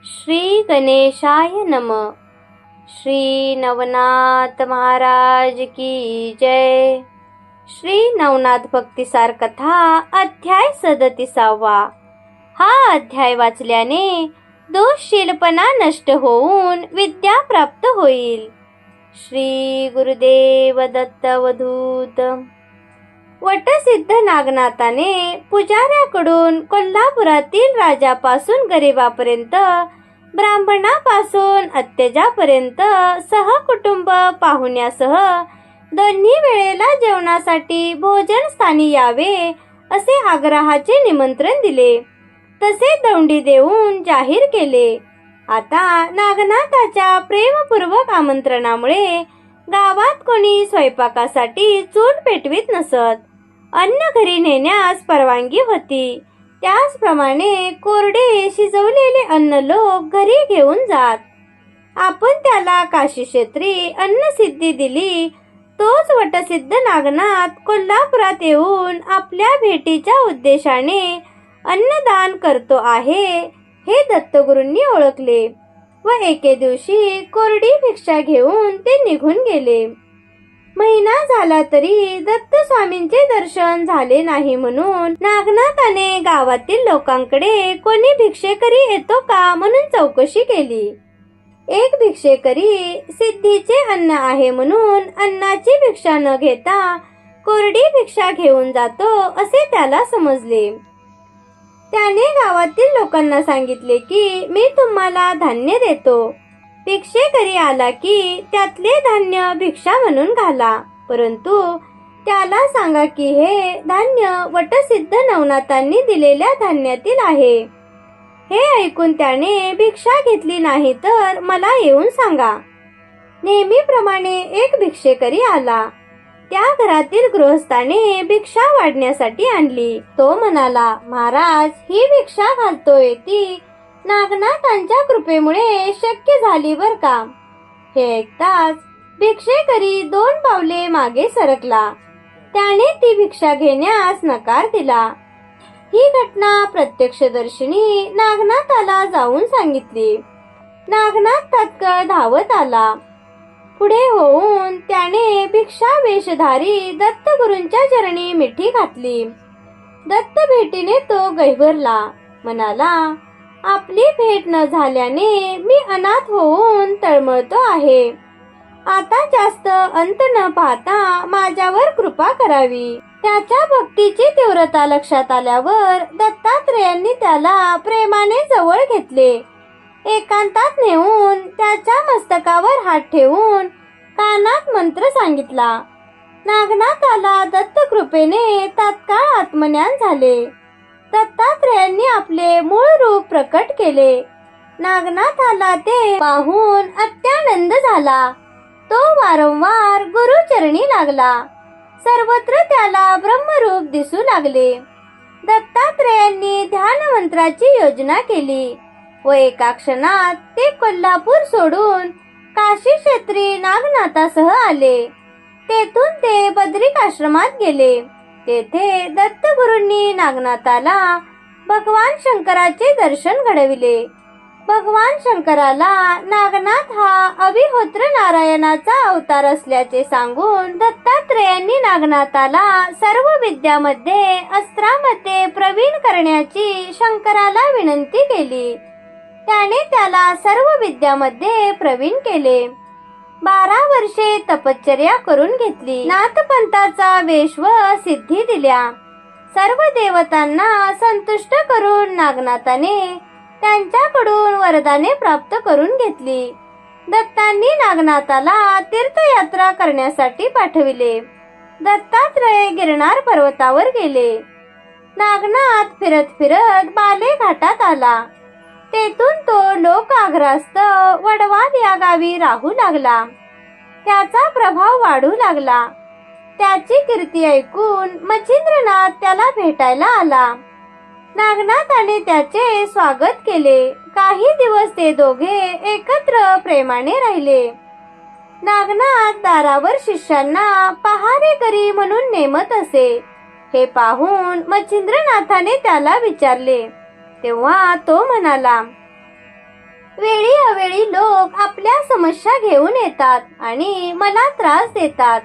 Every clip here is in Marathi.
श्री गणेशाय नमः। श्री नवनाथ महाराज की जय। श्री नवनाथ भक्तिसार कथा अध्याय 37. हा अध्याय वाचल्याने दोषशीलपणा नष्ट होऊन विद्या प्राप्त होईल. श्री गुरुदेव दत्त अवधूत. वटसिद्ध नागनाथाने पुजाऱ्याकडून कोल्हापुरातील राजापासून गरिबापर्यंत, ब्राह्मणापासून अत्तेजापर्यंत सहकुटुंब पाहुण्यासह दोन्ही वेळेला जेवणासाठी भोजन स्थानी यावे असे आग्रहाचे निमंत्रण दिले. तसे दौंडी देऊन जाहीर केले. आता नागनाथाच्या प्रेमपूर्वक आमंत्रणामुळे गावात कोणी स्वयंपाकासाठी चूल पेटवीत नसत. अन्न घरी नेण्यास परवानगी होती. त्याचप्रमाणे कोरडे शिजवलेले अन्न लोक घरी घेऊन जात. आपण त्याला काशी क्षेत्री अन्नसिद्धी दिली. तोच वटसिद्ध नागनाथ कोल्हापुरात येऊन आपल्या भेटीच्या उद्देशाने अन्नदान करतो आहे हे दत्तगुरूंनी ओळखले व एके दिवशी कोरडी भिक्षा घेऊन ते निघून गेले. महिना झाला तरी दत्त स्वामींचे दर्शन झाले नाही म्हणून नागनाथाने गावातील लोकांकडे कोणी भिक्षेकरी येतो का म्हणून चौकशी केली. एक भिक्षेकरी सिद्धीचे अन्न आहे म्हणून अन्नाची भिक्षा न घेता कोरडी भिक्षा घेऊन जातो असे त्याला समजले. त्याने गावातील लोकांना सांगितले की मी तुम्हाला धान्य देतो. भिक्षेकरी आला की त्यातले धान्य भिक्षा म्हणून घाला, परंतु त्याला सांगा की हे धान्य वटसिद्ध नवनाथांनी दिलेल्या धान्यातील आहे. हे ऐकून त्याने भिक्षा घेतली नाही तर मला येऊन सांगा. नेहमीप्रमाणे एक भिक्षेकरी आला. त्या घरातील गृहस्थाने भिक्षा वाढण्यासाठी आणली. तो म्हणाला, महाराज, ही भिक्षा घालतोय ती नागनाथांच्या कृपेमुळे शक्य झाली बर का. हे ऐकताच भिक्षेकरी 2 पावले मागे सरकला. त्याने ती भिक्षा घेण्यास नकार दिला. ही घटना प्रत्यक्षदर्शिनी नागनाथाला जाऊन सांगितली. नागनाथ तात्काळ धावत आला. पुढे होऊन त्याने भिक्षा वेशधारी दत्तगुरूंच्या चरणी मिठी घातली. दत्त भेटीने तो गहिवरला. म्हणाला, आपली भेट न झाल्याने मी अनाथ होऊन तळमळतो आहे. आता जास्त अंत न पाहता माझ्यावर कृपा करावी. त्याच्या भक्तीची तीव्रता लक्षात आल्यावर दत्तात्रेयांनी त्याला प्रेमाने जवळ घेतले. एकांतात नेऊन त्याच्या मस्तकावर हात ठेवून कानात मंत्र सांगितला. नागनाथाला दत्तकृपेने तात्काळ आत्मज्ञान झाले. दत्तात्रेयांनी आपले मूळ रूप प्रकट केले. नागनाथाला ते पाहून अत्यानंद झाला. तो वारंवार गुरुचरणी लागला. सर्वत्र त्याला ब्रह्मरूप दिसू लागले. दत्तात्रेयांनी ध्यान मंत्राची योजना केली व एका क्षणात ते कोल्हापूर सोडून काशी क्षेत्री नागनाथासह आले. तेथून ते बद्रिकाश्रमात गेले. तेथे दत्तगुरूंनी नागनाथाला भगवान शंकराचे दर्शन घडविले. भगवान शंकराला नागनाथ हा अभिहोत्र नारायणाचा अवतार असल्याचे सांगून दत्तात्रेयांनी नागनाथाला सर्व विद्यामध्ये अस्त्रामध्ये प्रवीण करण्याची शंकराला विनंती केली. त्याने त्याला सर्व विद्यामध्ये प्रवीण केले. 12 वर्षे तपश्चर्या करून घेतली. नाथपंथाचा वेश व सिद्धी दिल्या. सर्व देवतांना संतुष्ट करून नागनाथाने त्यांच्याकडून वरदाने प्राप्त करून घेतली. दत्तांनी नागनाथाला तीर्थयात्रा करण्यासाठी पाठविले. दत्तात्रेय गिरनार पर्वतावर गेले. नागनाथ फिरत फिरत बाले घाटात आला. तेथून तो लोकाग्रस्त वडवाद या गावी राहू लागला. त्याचा प्रभाव वाढू लागला. त्याची कीर्ती ऐकून मच्छिंद्रनाथ त्याला भेटायला आला. नागनाथाने त्याचे स्वागत केले. काही दिवस ते दोघे एकत्र प्रेमाने राहिले. नागनाथ दारावर शिष्यांना पहारेकरी म्हणून नेमत असे. हे पाहून मच्छिंद्रनाथाने त्याला विचारले. तेव्हा तो म्हणाला, वेळी अवेळी लोक आपल्या समस्या घेऊन येतात आणि मला त्रास देतात.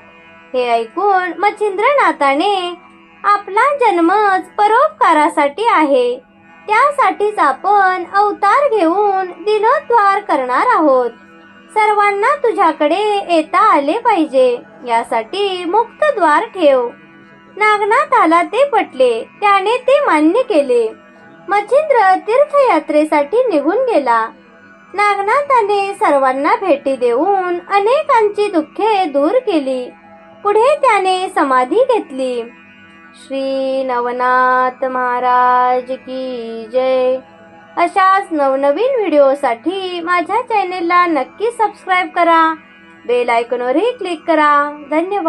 हे ऐकून मच्छिंद्रनाथाने आपला जन्मच परोपकारासाठी आहे, त्यासाठीच आपण अवतार घेऊन दिनोद्धार करणार आहोत. सर्वांना तुझ्याकडे येता आले पाहिजे, यासाठी मुक्त द्वार ठेव. नागनाथाला ते पटले. त्याने ते मान्य केले. मच्छिंद्र तीर्थयात्रेसाठी निघून गेला. नागनाथाने सर्वांना भेटी देऊन अनेकांची दुःखे दूर केली. पुढे त्याने समाधी घेतली. श्री नवनाथ महाराज की जय. अशाच नवनवीन व्हिडिओसाठी माझ्या चॅनेलला नक्की सबस्क्राईब करा. बेल आयकॉनवरही क्लिक करा. धन्यवाद.